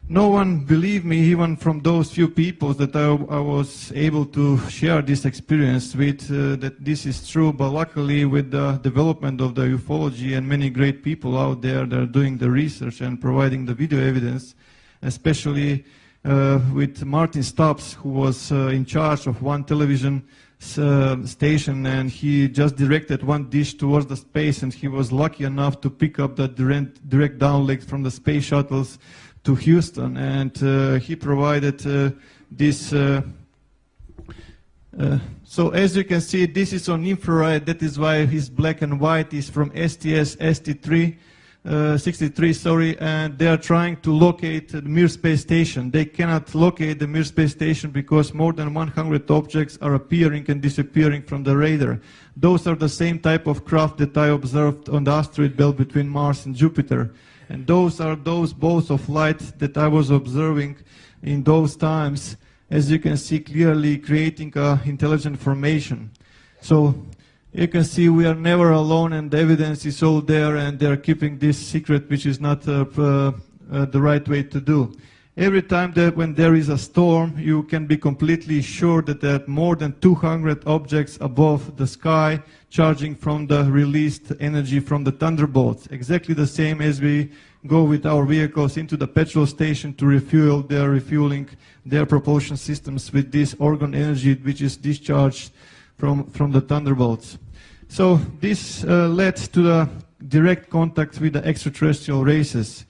No one believed me, even from those few people that I was able to share this experience with, that this is true. But luckily, with the development of the ufology and many great people out there that are doing the research and providing the video evidence, especially with Martin Stubbs, who was in charge of one television station, and he just directed one dish towards the space, and he was lucky enough to pick up the direct downlink from the space shuttles to Houston, and he provided this. So as you can see, this is on infrared. That is why his black and white is from STS-63, and they are trying to locate the Mir space station. They cannot locate the Mir space station because more than 100 objects are appearing and disappearing from the radar. Those are the same type of craft that I observed on the asteroid belt between Mars and Jupiter. And those are those balls of light that I was observing in those times, as you can see clearly, creating intelligent formation. So you can see we are never alone, and the evidence is all there, and they are keeping this secret, which is not the right way to do. Every time that when there is a storm, you can be completely sure that there are more than 200 objects above the sky charging from the released energy from the thunderbolts. Exactly the same as we go with our vehicles into the petrol station to refuel. They are refueling their propulsion systems with this organ energy which is discharged from the thunderbolts. So this led to the direct contact with the extraterrestrial races.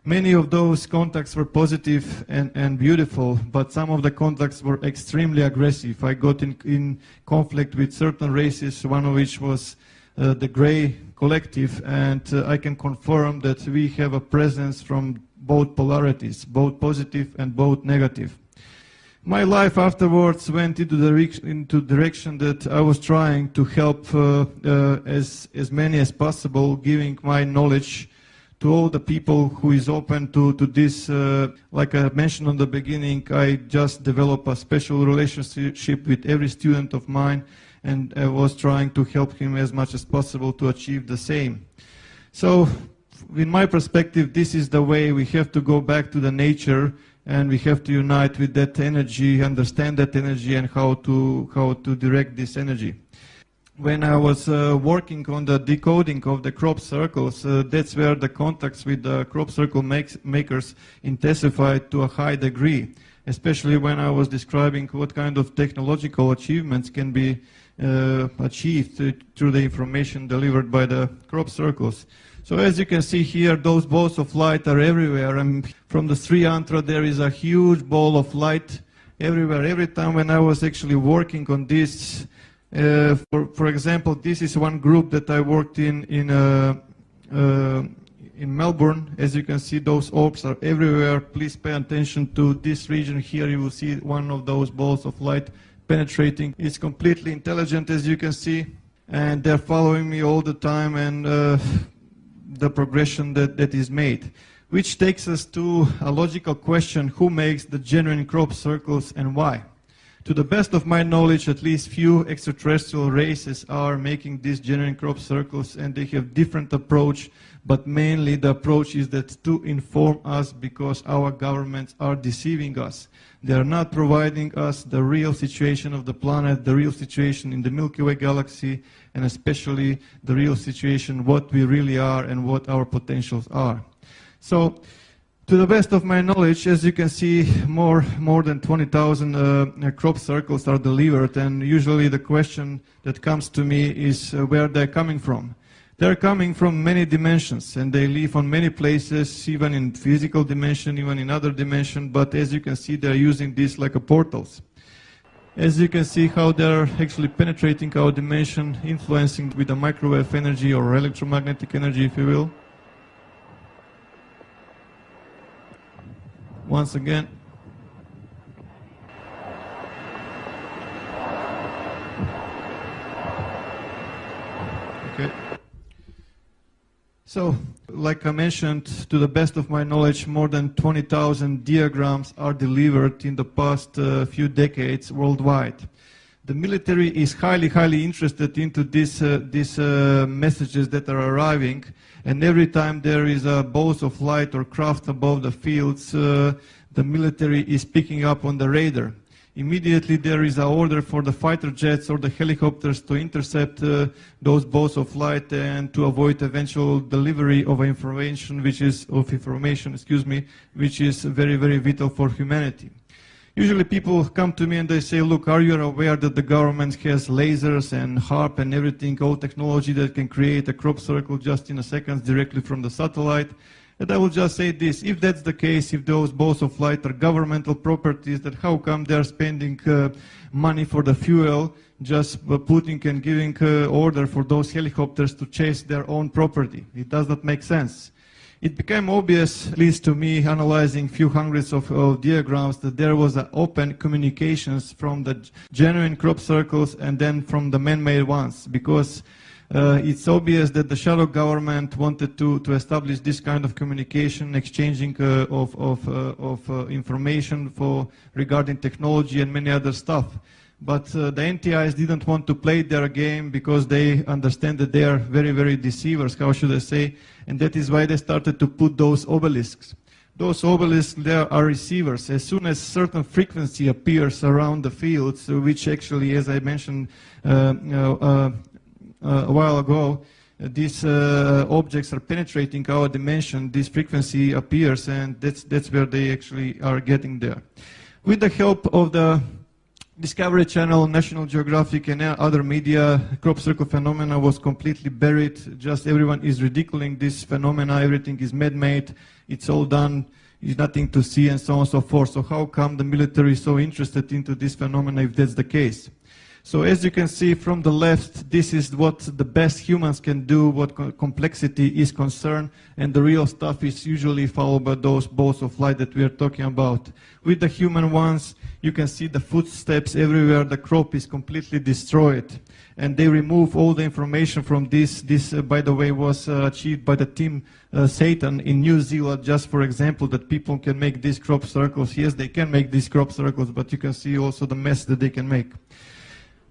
Many of those contacts were positive and beautiful, but some of the contacts were extremely aggressive. I got in conflict with certain races, one of which was the Gray Collective, and I can confirm that we have a presence from both polarities, both positive and both negative. My life afterwards went into the direction that I was trying to help as many as possible, giving my knowledge to all the people who is open to this. Like I mentioned on the beginning, I just developed a special relationship with every student of mine, and I was trying to help him as much as possible to achieve the same. So in my perspective, this is the way. We have to go back to the nature, and we have to unite with that energy, understand that energy, and how to direct this energy. When I was working on the decoding of the crop circles, that's where the contacts with the crop circle makers intensified to a high degree, especially when I was describing what kind of technological achievements can be achieved through the information delivered by the crop circles. So as you can see here, those balls of light are everywhere. And from the Sri Yantra, there is a huge ball of light everywhere. Every time when I was actually working on this, for example, this is one group that I worked in Melbourne. As you can see, those orbs are everywhere. Please pay attention to this region here. You will see one of those balls of light penetrating. It's completely intelligent, as you can see, and they're following me all the time, and the progression that is made. Which takes us to a logical question: who makes the genuine crop circles and why? To the best of my knowledge, at least few extraterrestrial races are making these genuine crop circles, and they have different approach, but mainly the approach is that to inform us, because our governments are deceiving us. They are not providing us the real situation of the planet, the real situation in the Milky Way galaxy, and especially the real situation, what we really are and what our potentials are. So, to the best of my knowledge, as you can see, more than 20,000 crop circles are delivered, and usually the question that comes to me is where they're coming from. They're coming from many dimensions, and they live on many places, even in physical dimension, even in other dimension, but as you can see, they're using this like a portals. As you can see how they're actually penetrating our dimension, influencing with the microwave energy or electromagnetic energy, if you will. Once again. Okay. So, like I mentioned, to the best of my knowledge, more than 20,000 diagrams are delivered in the past few decades worldwide. The military is highly interested into these messages that are arriving, and every time there is a bolt of light or craft above the fields, the military is picking up on the radar. Immediately there is an order for the fighter jets or the helicopters to intercept those bolts of light and to avoid eventual delivery of information, which is very vital for humanity. Usually people come to me and they say, look, are you aware that the government has lasers and HARP and everything, all technology that can create a crop circle just in a second directly from the satellite? And I will just say this, if that's the case, if those balls of light are governmental properties, then how come they are spending money for the fuel, just putting and giving order for those helicopters to chase their own property? It does not make sense. It became obvious, at least to me, analyzing few hundreds of diagrams, that there was an open communications from the genuine crop circles and then from the man-made ones, because it's obvious that the shadow government wanted to establish this kind of communication, exchanging of information regarding technology and many other stuff. But the NTIs didn't want to play their game because they understand that they are very deceivers, how should I say, and that is why they started to put those obelisks. Those obelisks, there are receivers. As soon as certain frequency appears around the fields, which actually, as I mentioned a while ago, these objects are penetrating our dimension, this frequency appears, and that's where they actually are getting there. With the help of the Discovery Channel, National Geographic, and other media, crop circle phenomena was completely buried. Just everyone is ridiculing this phenomena. Everything is man-made. It's all done. There's nothing to see, and so on and so forth. So how come the military is so interested into this phenomena if that's the case? So as you can see from the left, this is what the best humans can do, what complexity is concerned, and the real stuff is usually followed by those balls of light that we are talking about. With the human ones, you can see the footsteps everywhere. The crop is completely destroyed, and they remove all the information from this. This, by the way, was achieved by the team Satan in New Zealand, just for example, that people can make these crop circles. Yes, they can make these crop circles, but you can see also the mess that they can make.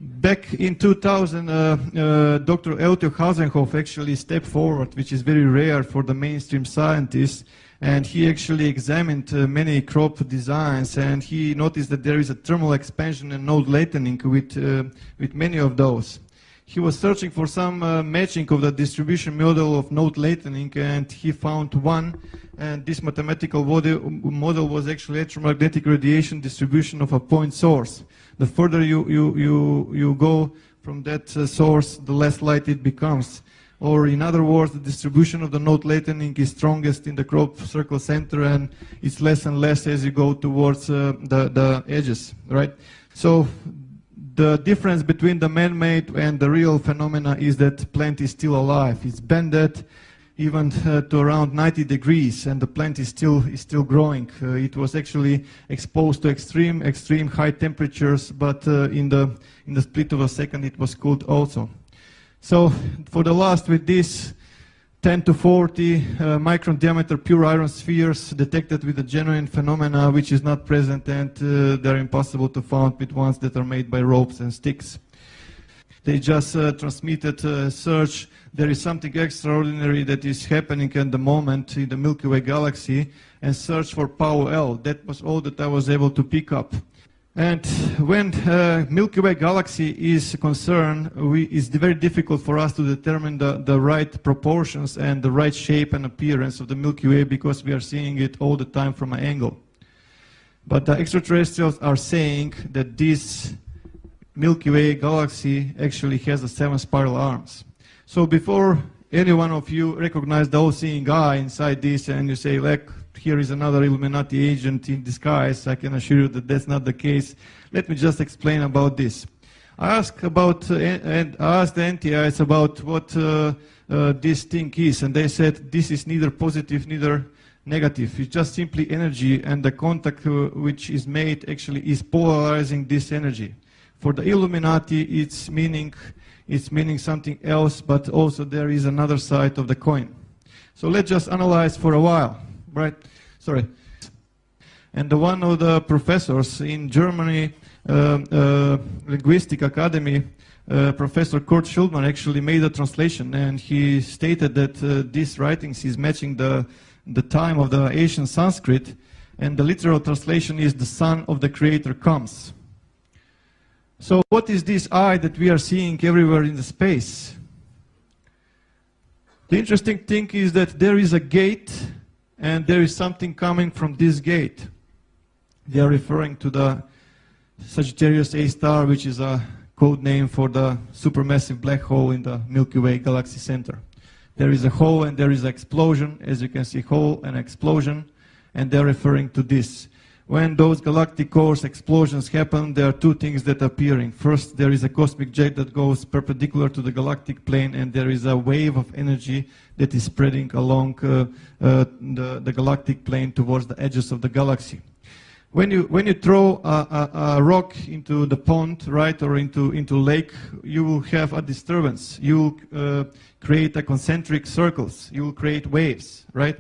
Back in 2000, Dr. Eltio Hasenhoff actually stepped forward, which is very rare for the mainstream scientists, and he actually examined many crop designs, and he noticed that there is a thermal expansion and node lengthening with many of those. He was searching for some matching of the distribution model of node lengthening, and he found one, and this mathematical model was actually electromagnetic radiation distribution of a point source. The further you go from that source, the less light it becomes. Or in other words, the distribution of the node lengthening is strongest in the crop circle center, and it's less and less as you go towards the edges, right? So the difference between the man-made and the real phenomena is that plant is still alive. It's bended even to around 90 degrees, and the plant is still growing. It was actually exposed to extreme high temperatures, but in the split of a second it was cooled also. So for the last, with this 10 to 40 micron diameter pure iron spheres detected with the genuine phenomena, which is not present, and they're impossible to find with ones that are made by ropes and sticks. They just transmitted search. There is something extraordinary that is happening at the moment in the Milky Way galaxy, and search for Power L. That was all that I was able to pick up. And when Milky Way galaxy is concerned, it's very difficult for us to determine the right proportions and the right shape and appearance of the Milky Way, because we are seeing it all the time from an angle. But the extraterrestrials are saying that this Milky Way galaxy actually has 7 spiral arms. So before any one of you recognize the all-seeing eye inside this and you say, like, here is another Illuminati agent in disguise, I can assure you that that's not the case. Let me just explain about this. I asked the NTIs about what this thing is, and they said this is neither positive, neither negative. It's just simply energy, and the contact which is made actually is polarizing this energy. For the Illuminati, it's meaning something else, but also there is another side of the coin. So let's just analyze for a while, right? Sorry. And one of the professors in Germany Linguistic Academy, Professor Kurt Schulman actually made a translation, and he stated that these writings is matching the time of the ancient Sanskrit, and the literal translation is "the Son of the Creator comes." So what is this eye that we are seeing everywhere in the space? The interesting thing is that there is a gate, and there is something coming from this gate. They are referring to the Sagittarius A star, which is a code name for the supermassive black hole in the Milky Way galaxy center. There is a hole and there is an explosion. As you can see, hole and explosion, and they're referring to this. When those galactic cores explosions happen, there are two things that are appearing. First, there is a cosmic jet that goes perpendicular to the galactic plane, and there is a wave of energy that is spreading along the galactic plane towards the edges of the galaxy. When you throw a rock into the pond, right, or into lake, you will have a disturbance. You will create a concentric circles. You will create waves, right?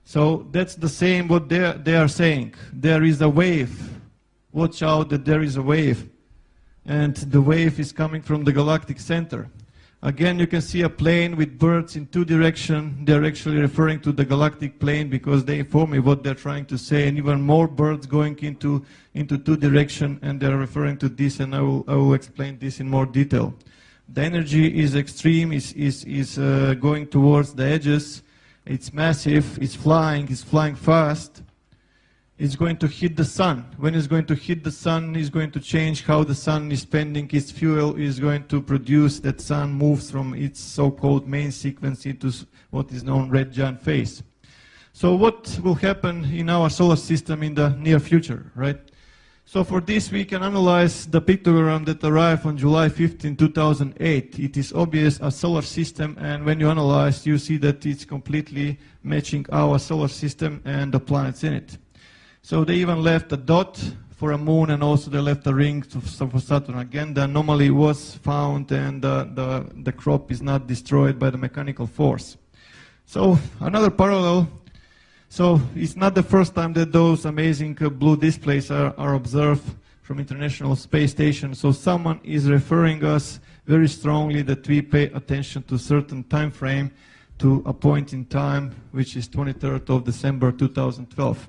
So that's the same what they are saying. There is a wave. Watch out that there is a wave. And the wave is coming from the galactic center. Again, you can see a plane with birds in two directions. They're actually referring to the galactic plane because they inform me what they're trying to say. And even more birds going into two directions, and they're referring to this, and I will explain this in more detail. The energy is extreme, is going towards the edges. It's massive, it's flying fast. It's going to hit the sun. When it's going to hit the sun, it's going to change how the sun is spending its fuel. Is going to produce that sun moves from its so-called main sequence into what is known red giant phase. So what will happen in our solar system in the near future, right? So for this, we can analyze the pictogram that arrived on July 15, 2008. It is obvious a solar system, and when you analyze, you see that it's completely matching our solar system and the planets in it. So they even left a dot for a moon, and also they left a ring for Saturn. Again, the anomaly was found, and the crop is not destroyed by the mechanical force. So another parallel. So it's not the first time that those amazing blue displays are observed from International Space Station. So someone is referring us very strongly that we pay attention to a certain time frame, to a point in time, which is 23rd of December 2012.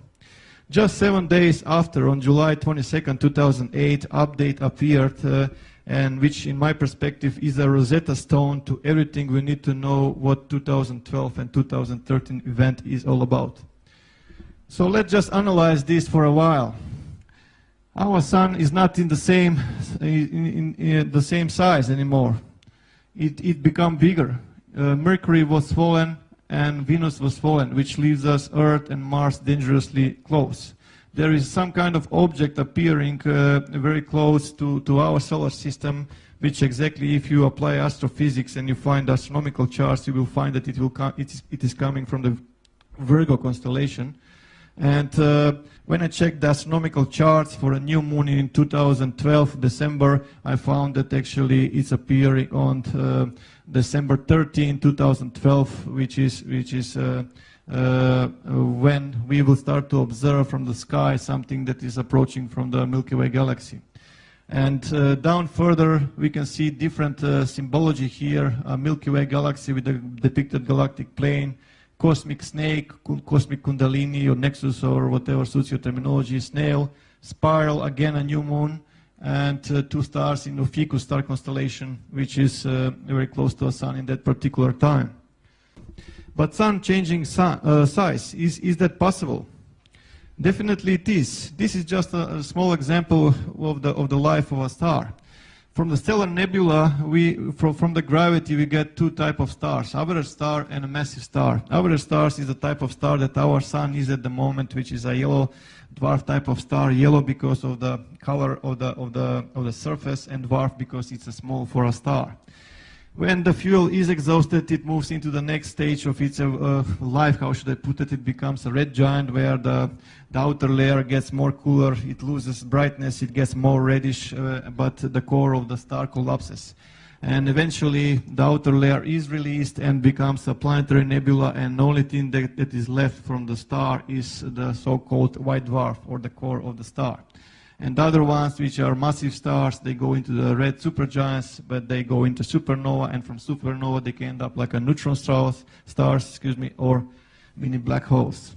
Just 7 days after, on July 22nd, 2008, update appeared, and which in my perspective is a Rosetta Stone to everything we need to know what 2012 and 2013 event is all about. So let's just analyze this for a while. Our sun is not in the same the same size anymore. It become bigger. Mercury was fallen and Venus was fallen, which leaves us Earth and Mars dangerously close. There is some kind of object appearing very close to our solar system, which exactly, if you apply astrophysics and you find astronomical charts, you will find that it is coming from the Virgo constellation. And when I checked the astronomical charts for a new moon in 2012, December, I found that actually it's appearing on December 13, 2012, which is when we will start to observe from the sky something that is approaching from the Milky Way galaxy. And down further, we can see different symbology here, a Milky Way galaxy with the depicted galactic plane, cosmic snake, cosmic kundalini or nexus or whatever suits your terminology, snail, spiral, again a new moon, and two stars in the Ficus star constellation, which is very close to the sun in that particular time. But sun changing size, is that possible? Definitely it is. This is just a small example of the life of a star. From the stellar nebula, from the gravity, we get two types of stars, average star and a massive star. Average stars is the type of star that our sun is at the moment, which is a yellow dwarf type of star. Yellow because of the color of the surface, and dwarf because it's a small for a star. When the fuel is exhausted, it moves into the next stage of its life. How should I put it? It becomes a red giant, where the outer layer gets more cooler, it loses brightness, it gets more reddish, but the core of the star collapses. And eventually, the outer layer is released and becomes a planetary nebula, and the only thing that is left from the star is the so-called white dwarf, or the core of the star. And the other ones, which are massive stars, they go into the red supergiants, but they go into supernova, and from supernova they can end up like a neutron stars, or mini black holes.